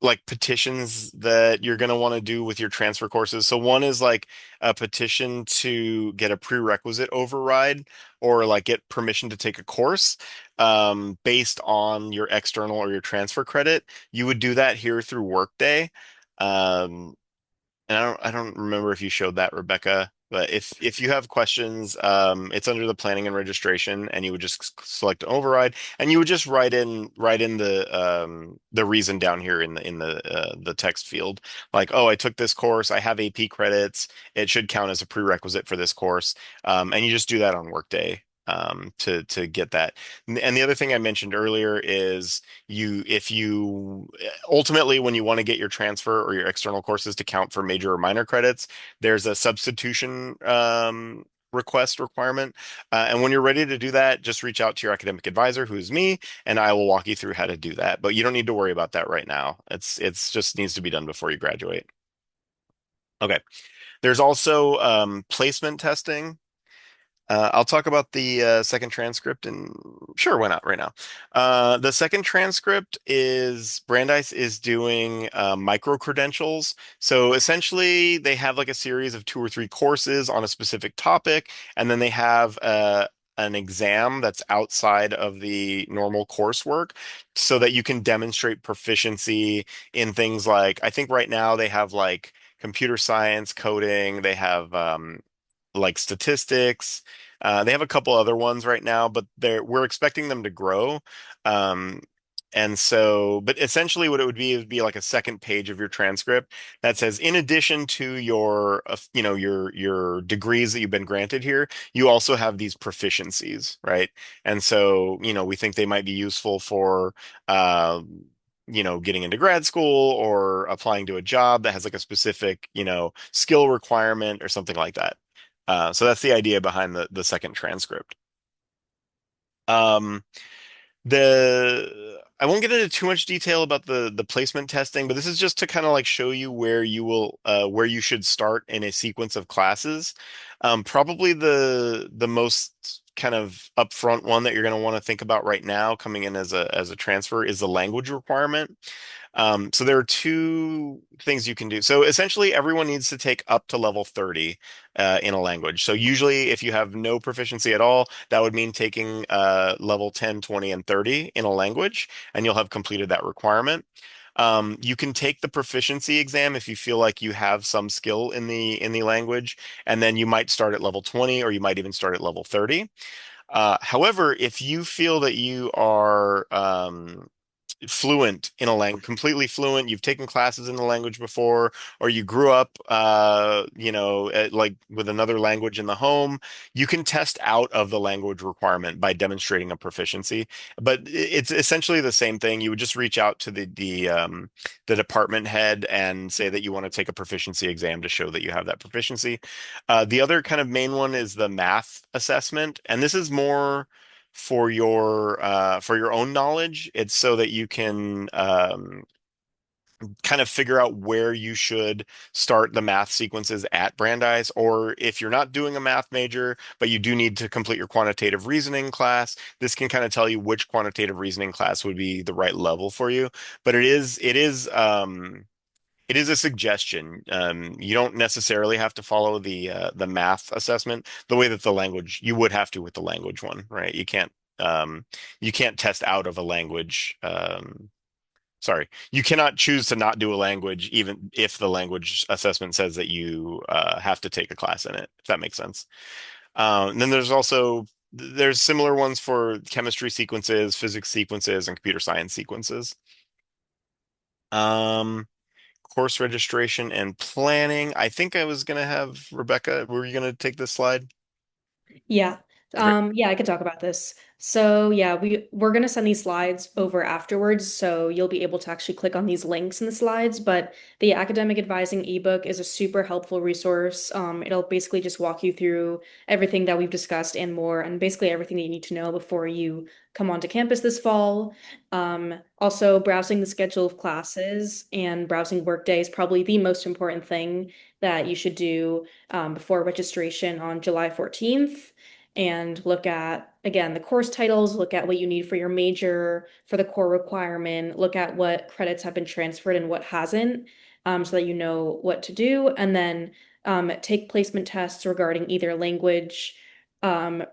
like petitions that you're going to want to do with your transfer courses. So one is like a petition to get a prerequisite override or like get permission to take a course based on your external or your transfer credit. You would do that here through Workday. Um, and I don't remember if you showed that, Rebecca, but if you have questions, it's under the planning and registration, and you would just select an override, and you would just write in the reason down here in the text field, like, oh, I took this course, I have AP credits, it should count as a prerequisite for this course, and you just do that on Workday. To get that. And the other thing I mentioned earlier is if you ultimately, when you want to get your transfer or your external courses to count for major or minor credits, there's a substitution request requirement. And when you're ready to do that, just reach out to your academic advisor, who's me, and I will walk you through how to do that. But you don't need to worry about that right now. It's just needs to be done before you graduate. Okay. There's also placement testing. I'll talk about the second transcript and sure, why not right now? The second transcript is Brandeis is doing micro credentials. So essentially, they have like a series of two or three courses on a specific topic, and then they have an exam that's outside of the normal coursework so that you can demonstrate proficiency in things like, I think right now they have like computer science, coding, they have like statistics. They have a couple other ones right now, but we're expecting them to grow. Um, and so, but essentially what it would be like a second page of your transcript that says, in addition to your, your degrees that you've been granted here, you also have these proficiencies, right? And so, we think they might be useful for, uh, getting into grad school or applying to a job that has like a specific, skill requirement or something like that. So that's the idea behind the second transcript. Um, I won't get into too much detail about the placement testing, but this is just to kind of like show you where you should start in a sequence of classes. Probably the most kind of upfront one that you're going to want to think about right now coming in as a transfer is the language requirement. So there are two things you can do. So essentially, everyone needs to take up to level 30 in a language. So usually, if you have no proficiency at all, that would mean taking level 10, 20, and 30 in a language, and you'll have completed that requirement. You can take the proficiency exam if you feel like you have some skill in the language, and then you might start at level 20, or you might even start at level 30. However, if you feel that you are fluent in a language, completely fluent, you've taken classes in the language before, or you grew up, like with another language in the home, you can test out of the language requirement by demonstrating a proficiency. But it's essentially the same thing. You would just reach out to the department head and say that you want to take a proficiency exam to show that you have that proficiency. The other kind of main one is the math assessment, and this is more for your own knowledge. It's so that you can kind of figure out where you should start the math sequences at Brandeis, or if you're not doing a math major, but you do need to complete your quantitative reasoning class, this can kind of tell you which quantitative reasoning class would be the right level for you. But it is a suggestion. You don't necessarily have to follow the math assessment the way that the language you would have to with the language one, right? Um, you can't test out of a language. Sorry, you cannot choose to not do a language even if the language assessment says that you have to take a class in it, if that makes sense. And then there's similar ones for chemistry sequences, physics sequences, and computer science sequences. Um, Course registration and planning. I think I was gonna have Rebecca. Were you gonna take this slide? Yeah. Okay. Yeah, I could talk about this. So yeah, we're gonna send these slides over afterwards, so you'll be able to actually click on these links in the slides. But the academic advising ebook is a super helpful resource. It'll basically just walk you through everything that we've discussed and more, and basically everything that you need to know before you come onto campus this fall. Also, browsing the schedule of classes and browsing workday is probably the most important thing that you should do before registration on July 14th, and look at, again, the course titles, look at what you need for your major, for the core requirement, look at what credits have been transferred and what hasn't, so that you know what to do. And then take placement tests regarding either language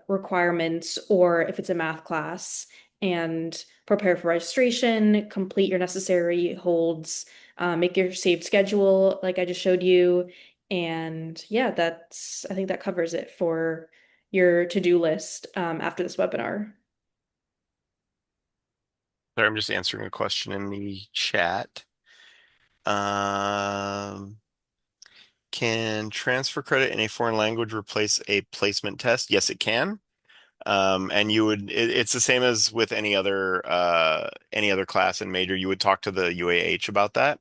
requirements or if it's a math class, and prepare for registration, complete your necessary holds, make your saved schedule like I just showed you. And yeah, I think that covers it for your to-do list after this webinar. Sorry, I'm just answering a question in the chat. Um, can transfer credit in a foreign language replace a placement test? Yes, it can. And it's the same as with any other class and major. You would talk to the UAH about that.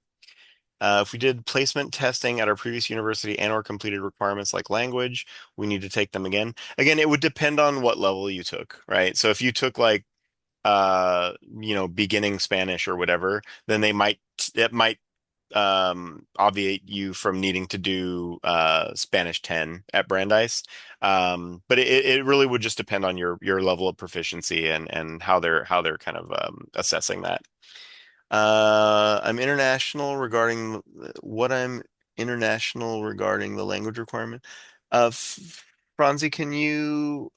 If we did placement testing at our previous university and or completed requirements like language, we need to take them again. Again, it would depend on what level you took, right? So if you took like beginning Spanish or whatever, then it might obviate you from needing to do Spanish 10 at Brandeis. But it really would just depend on your level of proficiency and how they're kind of assessing that. I'm international regarding what I'm international regarding the language requirement. Franzi, can you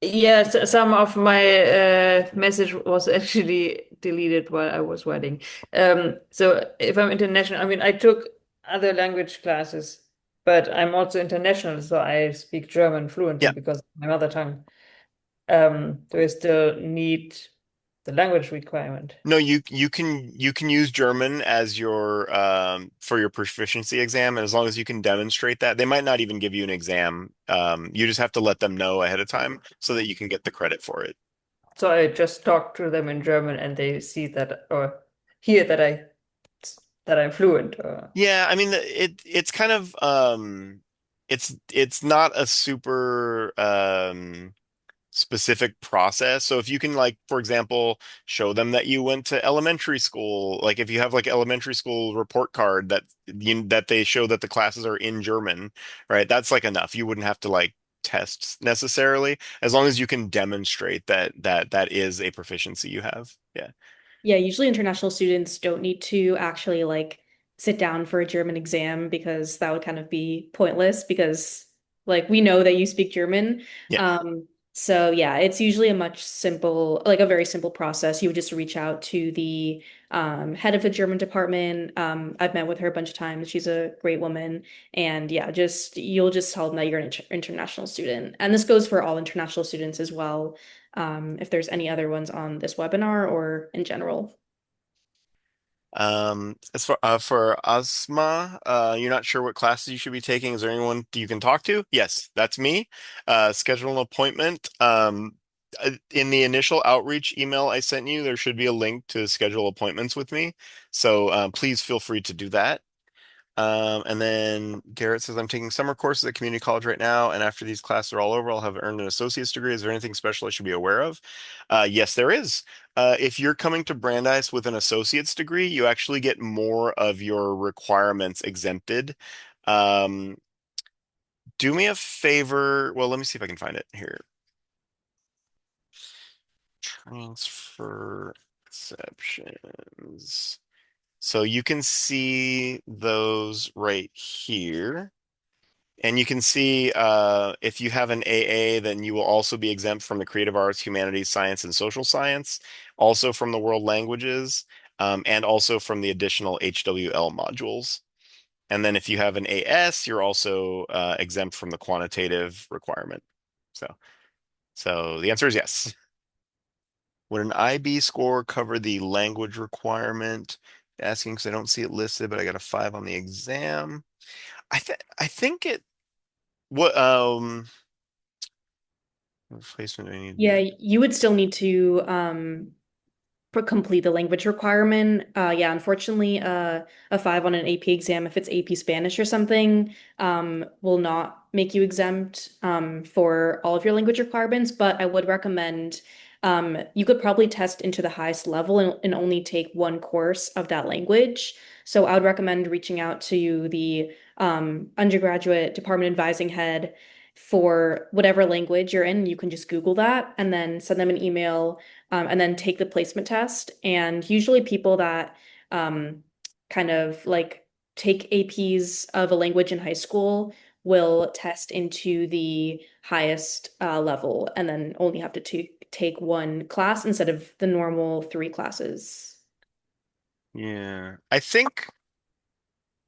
Yes, some of my message was actually deleted while I was writing. So if I'm international, I mean, I took other language classes, but I'm also international, so I speak German fluently Yeah. because it's my mother tongue. Do I still need the language requirement? No, you can use German as your for your proficiency exam, and as long as you can demonstrate that, they might not even give you an exam. You just have to let them know ahead of time so that you can get the credit for it. So I just talk to them in German and they see that or hear that I'm fluent. Or... Yeah, I mean it's kind of it's not a super specific process. So if you can like, for example, show them that you went to elementary school, like if you have like elementary school report card that they show that the classes are in German, right? That's like enough. You wouldn't have to like test necessarily, as long as you can demonstrate that is a proficiency you have. Yeah. Yeah, usually international students don't need to actually like sit down for a German exam because that would kind of be pointless because like we know that you speak German. Yeah. So yeah, it's usually a much simple, like a very simple process. You would just reach out to the head of the German department. I've met with her a bunch of times. She's a great woman. And yeah, just you'll just tell them that you're an international student. And this goes for all international students as well if there's any other ones on this webinar or in general. As for Asma, you're not sure what classes you should be taking. Is there anyone you can talk to? Yes, that's me. Schedule an appointment. In the initial outreach email I sent you, there should be a link to schedule appointments with me. So please feel free to do that. And then Garrett says, I'm taking summer courses at community college right now, and after these classes are all over, I'll have earned an associate's degree. Is there anything special I should be aware of? Yes, there is. If you're coming to Brandeis with an associate's degree, you actually get more of your requirements exempted. Um, do me a favor. Well, let me see if I can find it here. Transfer exceptions. So you can see those right here. And you can see if you have an AA, then you will also be exempt from the creative arts, humanities, science, and social science, also from the world languages, and also from the additional HWL modules. And then if you have an AS, you're also exempt from the quantitative requirement. So, so the answer is yes. Would an IB score cover the language requirement? Asking because I don't see it listed, but I got a 5 on the exam. I think it what replacement do I need to Yeah, do? you would still need to complete the language requirement. Yeah, unfortunately, a 5 on an AP exam, if it's AP Spanish or something, will not make you exempt for all of your language requirements. But I would recommend you could probably test into the highest level and only take one course of that language. So I would recommend reaching out to the undergraduate department advising head for whatever language you're in. You can just Google that and then send them an email and then take the placement test. And usually people that um, kind of like take APs of a language in high school will test into the highest level and then only have to take one class instead of the normal three classes. Yeah. I think,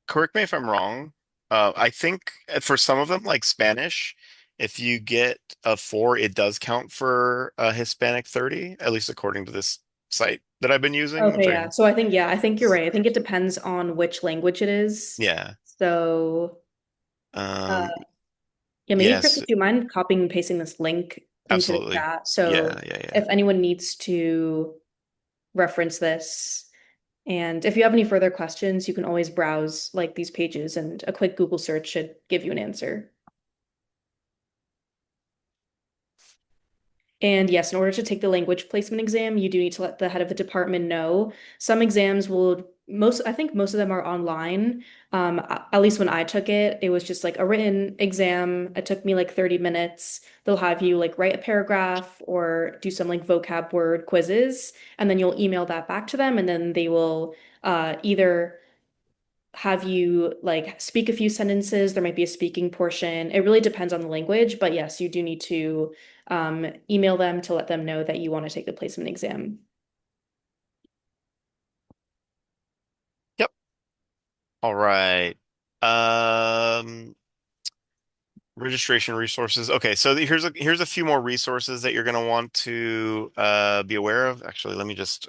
correct me if I'm wrong. I think for some of them, like Spanish, if you get a 4, it does count for a Hispanic 30, at least according to this site that I've been using, which Okay, I yeah. can, So I think, yeah, I think you're right. I think it depends on which language it is. yeah. So, uh, Um, yeah, maybe Chris, yes, would you mind copying and pasting this link into the absolutely. chat? Yeah, So yeah, yeah. if anyone needs to reference this, and if you have any further questions, you can always browse like these pages, and a quick Google search should give you an answer. And yes, in order to take the language placement exam, you do need to let the head of the department know. Some exams will I think most of them are online. At least when I took it, it was just like a written exam. It took me like 30 minutes. They'll have you like write a paragraph or do some like vocab word quizzes, and then you'll email that back to them, and then they will either have you like speak a few sentences. There might be a speaking portion. It really depends on the language, but yes, you do need to email them to let them know that you want to take the placement exam. Yep. All right. Um, Registration resources. Okay, so here's a few more resources that you're going to want to be aware of. Actually, let me just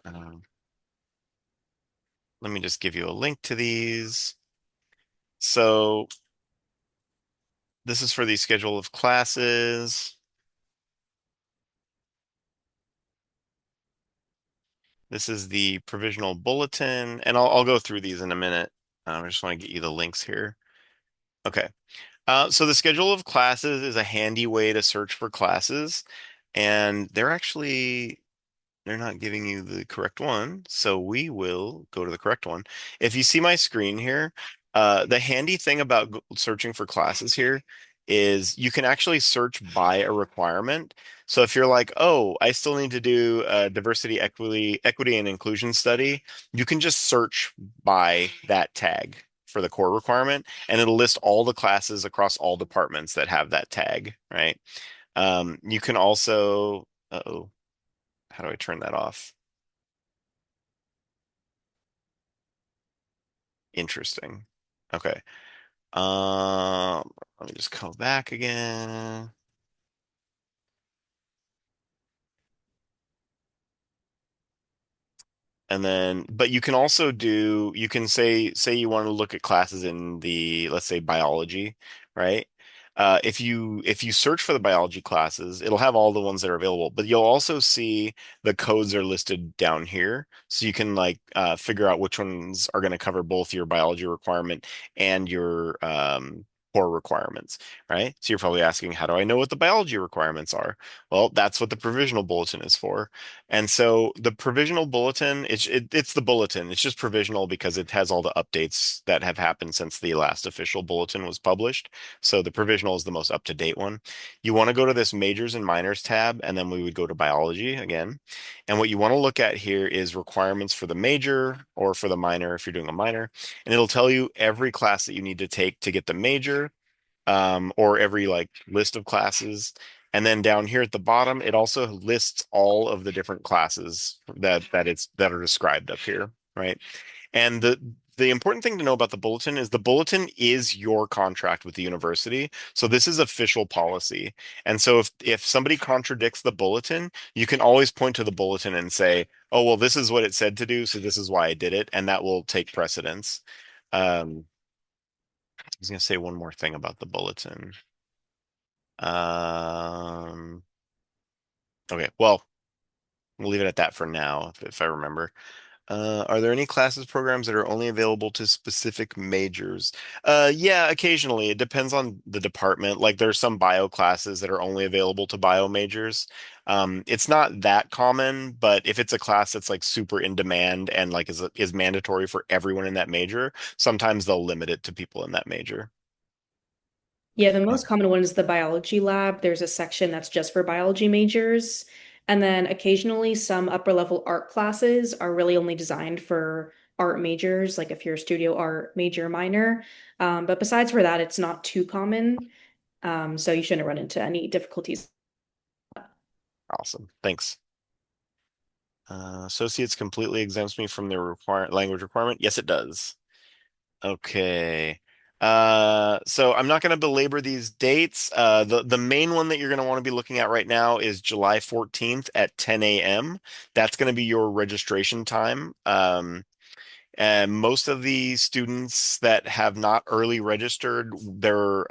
give you a link to these. So this is for the schedule of classes. This is the provisional bulletin, and I'll go through these in a minute. I just want to get you the links here. Okay. So the schedule of classes is a handy way to search for classes, and they're not giving you the correct one, so we will go to the correct one. If you see my screen here, the handy thing about searching for classes here is you can actually search by a requirement. So if you're like, oh, I still need to do a diversity, equity, and inclusion study, you can just search by that tag for the core requirement, and it'll list all the classes across all departments that have that tag, right? You can also, uh-oh. How do I turn that off? Interesting. Okay. Let me just come back again. And then, but you can also you can say you want to look at classes in the, let's say, biology, right? If you search for the biology classes, it'll have all the ones that are available, but you'll also see the codes are listed down here. So you can like figure out which ones are going to cover both your biology requirement and your core requirements, right? So you're probably asking, how do I know what the biology requirements are? Well, that's what the provisional bulletin is for. And so the provisional bulletin, it's the bulletin. It's just provisional because it has all the updates that have happened since the last official bulletin was published. So the provisional is the most up-to-date one. You want to go to this majors and minors tab, and then we would go to biology again. And what you want to look at here is requirements for the major or for the minor if you're doing a minor. And it'll tell you every class that you need to take to get the major, or every like list of classes. And then down here at the bottom, it also lists all of the different classes that are described up here, right? And the important thing to know about the bulletin is your contract with the university. So this is official policy. And so if somebody contradicts the bulletin, you can always point to the bulletin and say, "Oh, well, this is what it said to do, so this is why I did it," and that will take precedence. I was going to say one more thing about the bulletin. Um, okay, well, we'll leave it at that for now, if I remember. Are there any classes programs that are only available to specific majors? Yeah, occasionally. It depends on the department. Like there's some bio classes that are only available to bio majors. It's not that common, but if it's a class that's like super in demand and like is mandatory for everyone in that major, sometimes they'll limit it to people in that major. Yeah, the most common one is the biology lab. There's a section that's just for biology majors. And then occasionally some upper level art classes are really only designed for art majors, like if you're a studio art major or minor. But besides for that, it's not too common. So you shouldn't run into any difficulties. Awesome. Thanks. Associates completely exempts me from the language requirement. Yes, it does. Okay. So I'm not going to belabor these dates. The main one that you're going to want to be looking at right now is July 14th at 10 a.m. That's going to be your registration time. And most of the students that have not early registered, their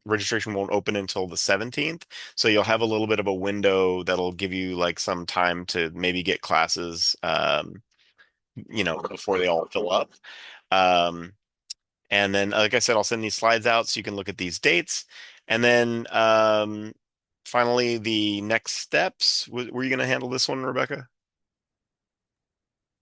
registration won't open until the 17th. So you'll have a little bit of a window that'll give you like some time to maybe get classes, before they all fill up. Um, and then, like I said, I'll send these slides out so you can look at these dates. And then finally, the next steps. Were you going to handle this one, Rebecca?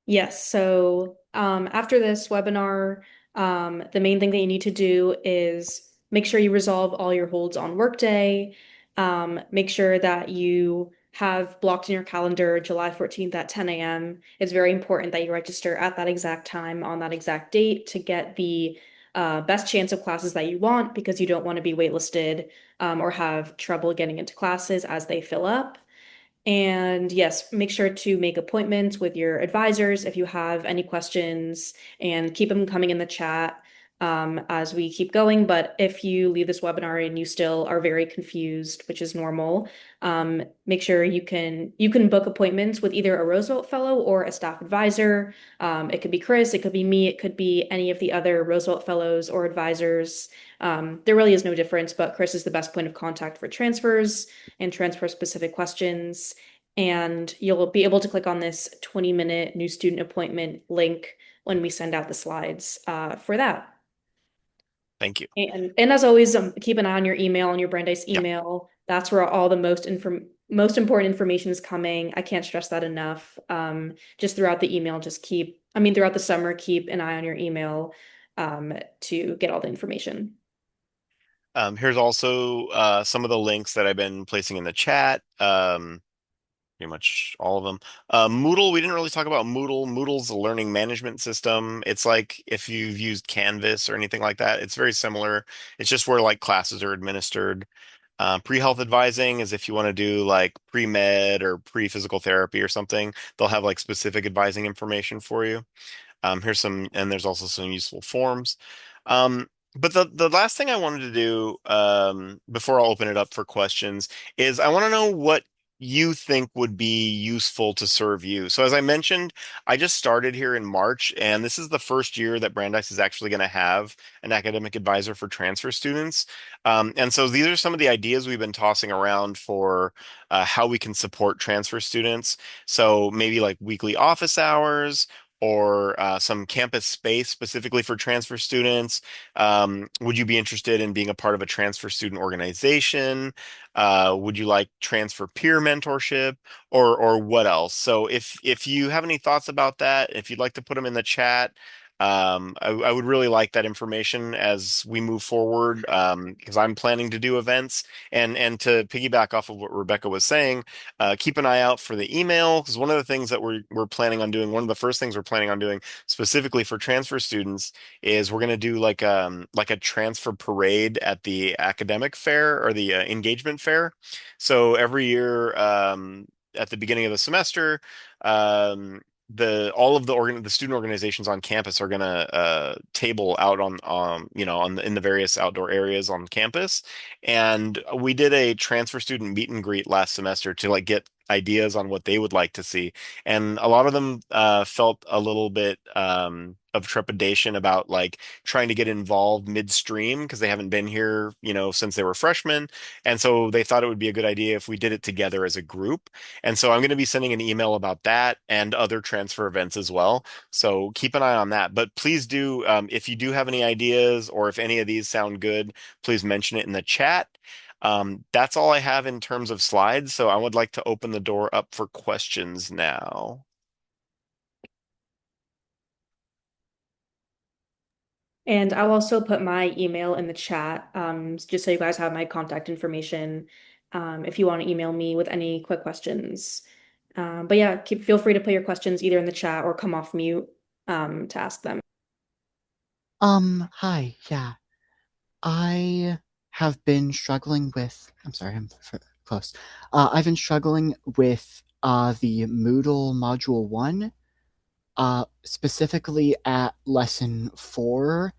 Yes, so after this webinar, the main thing that you need to do is make sure you resolve all your holds on Workday. Make sure that you have blocked in your calendar July 14th at 10 a.m. It's very important that you register at that exact time on that exact date to get the best chance of classes that you want because you don't want to be waitlisted or have trouble getting into classes as they fill up. And yes, make sure to make appointments with your advisors if you have any questions and keep them coming in the chat as we keep going. But if you leave this webinar and you still are very confused, which is normal, make sure you can book appointments with either a Roosevelt Fellow or a staff advisor. It could be Chris, it could be me, it could be any of the other Roosevelt Fellows or advisors. There really is no difference, but Chris is the best point of contact for transfers and transfer specific questions. And you'll be able to click on this 20-minute new student appointment link when we send out the slides for that. Thank you. And as always, keep an eye on your email, on your Brandeis Yeah. email. That's where all the most important information is coming. I can't stress that enough. Just throughout the email, throughout the summer, keep an eye on your email to get all the information. Here's also some of the links that I've been placing in the chat. Pretty much all of them. Moodle, we didn't really talk about Moodle. Moodle's a learning management system. It's like if you've used Canvas or anything like that, it's very similar. It's just where like classes are administered. Pre-health advising is if you want to do like pre-med or pre-physical therapy or something, they'll have like specific advising information for you. Here's some, and there's also some useful forms. But the last thing I wanted to do before I'll open it up for questions is I want to know what you think would be useful to serve you. So as I mentioned, I just started here in March, and this is the first year that Brandeis is actually going to have an academic advisor for transfer students. And so these are some of the ideas we've been tossing around for how we can support transfer students. So maybe like weekly office hours or some campus space specifically for transfer students? Would you be interested in being a part of a transfer student organization? Would you like transfer peer mentorship or what else? So if you have any thoughts about that, if you'd like to put them in the chat, I would really like that information as we move forward because I'm planning to do events and to piggyback off of what Rebecca was saying, keep an eye out for the email because one of the things that we're planning on doing, one of the first things we're planning on doing specifically for transfer students is we're going to do like a transfer parade at the academic fair or the engagement fair. So every year at the beginning of the semester, um, the all of the student organizations on campus are going to table out on in the various outdoor areas on campus, and we did a transfer student meet and greet last semester to like get ideas on what they would like to see. And a lot of them felt a little bit of trepidation about like trying to get involved midstream because they haven't been here, since they were freshmen. And so they thought it would be a good idea if we did it together as a group. And so I'm going to be sending an email about that and other transfer events as well. So keep an eye on that. But please do, if you do have any ideas or if any of these sound good, please mention it in the chat. That's all I have in terms of slides, so I would like to open the door up for questions now. And I'll also put my email in the chat, just so you guys have my contact information, if you want to email me with any quick questions. But yeah, feel free to put your questions either in the chat or come off mute, to ask them. Hi, yeah. I have been struggling with, I'm sorry, close. I've been struggling with the Moodle Module 1, specifically at Lesson 4.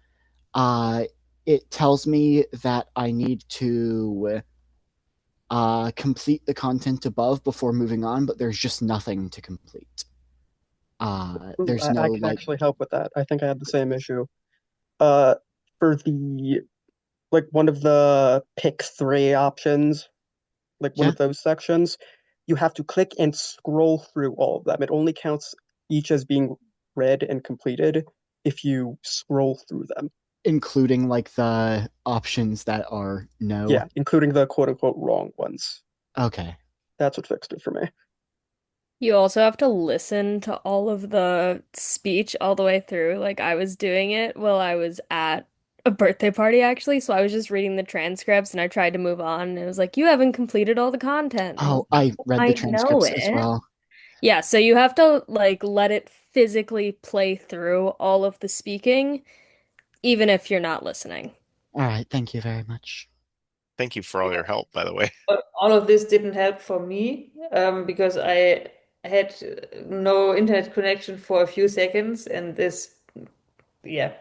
Uh, it tells me that I need to complete the content above before moving on, but there's just nothing to complete. There's I no, can like, actually help with that. I think I had the same issue. Uh, for the like one of the pick three options, like one yeah, of those sections, you have to click and scroll through all of them. It only counts each as being read and completed if you scroll through them. including, like, the options that are no. Yeah, including the quote unquote wrong ones. Okay. That's what fixed it for me. You also have to listen to all of the speech all the way through. Like I was doing it while I was at a birthday party actually, so I was just reading the transcripts and I tried to move on and it was like, you haven't completed all the content. And I was Oh, like, I read the I know transcripts as it. well. Yeah, so you have to like let it physically play through all of the speaking, even if you're not listening. All right, thank you very much. Thank you for all your help, by the way. But all of this didn't help for me because I had no internet connection for a few seconds, and this, yeah,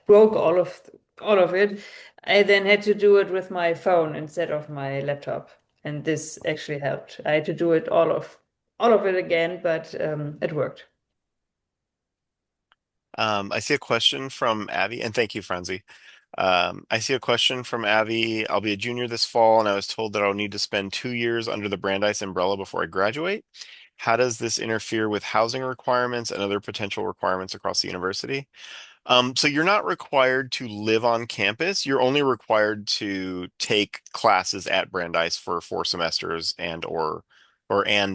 broke all of it. I then had to do it with my phone instead of my laptop, and this actually helped. I had to do it all of it again, but it worked. I see a question from Abby, and thank you, Franzi. I see a question from Abby. I'll be a junior this fall, and I was told that I'll need to spend 2 years under the Brandeis umbrella before I graduate. How does this interfere with housing requirements and other potential requirements across the university? So you're not required to live on campus. You're only required to take classes at Brandeis for 4 semesters and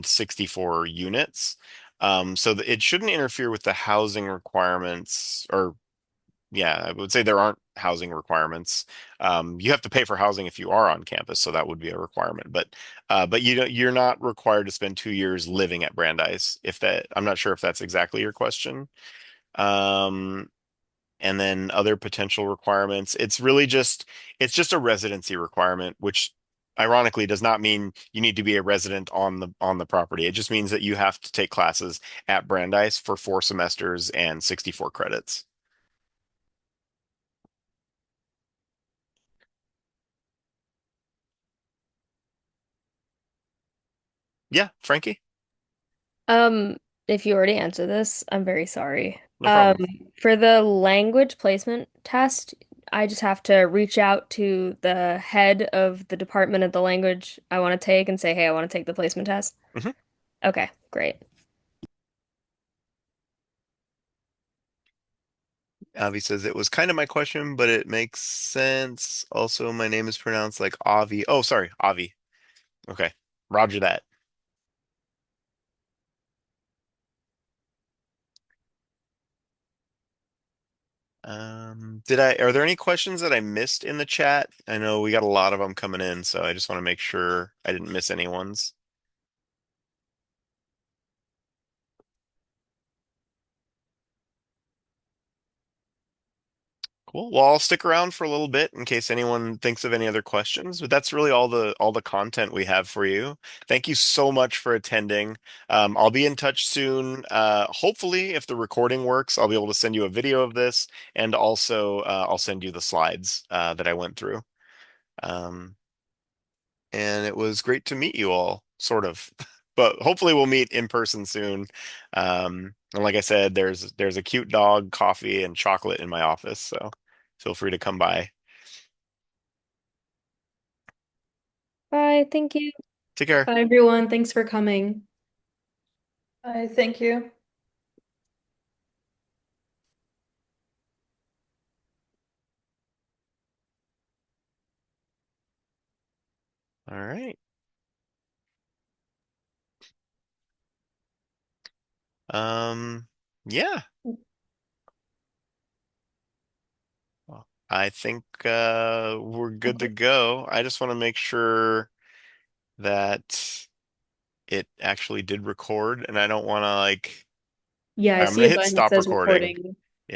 64 units. It shouldn't interfere with the housing requirements, or yeah, I would say there aren't housing requirements. You have to pay for housing if you are on campus, so that would be a requirement. But you're not required to spend 2 years living at Brandeis. If that, I'm not sure if that's exactly your question. Um, and then other potential requirements. It's just a residency requirement, which ironically does not mean you need to be a resident on the property. It just means that you have to take classes at Brandeis for 4 semesters and 64 credits. Yeah, Frankie, Um, if you already answered this, I'm very sorry. no problem. For the language placement test, I just have to reach out to the head of the department of the language I want to take and say, hey, I want to take the placement test. Mhm. Okay, great. Avi says it was kind of my question, but it makes sense. Also, my name is pronounced like Avi. Oh, sorry, Avi. Okay, Roger that. Are there any questions that I missed in the chat? I know we got a lot of them coming in, so I just want to make sure I didn't miss anyone's. Cool. Well, I'll stick around for a little bit in case anyone thinks of any other questions, but that's really all the content we have for you. Thank you so much for attending. I'll be in touch soon. Hopefully, if the recording works, I'll be able to send you a video of this, and also I'll send you the slides that I went through. Um, and it was great to meet you all, sort of. But hopefully we'll meet in person soon. And like I said, there's a cute dog, coffee, and chocolate in my office, so feel free to come by. Bye, thank you. Take care. Bye, everyone. Thanks for coming. I thank you. All right. Yeah. Well, I think we're good to go. I just want to make sure that it actually did record, and I don't want to like. Yeah, I I'm see gonna a hit button that stop says recording. recording.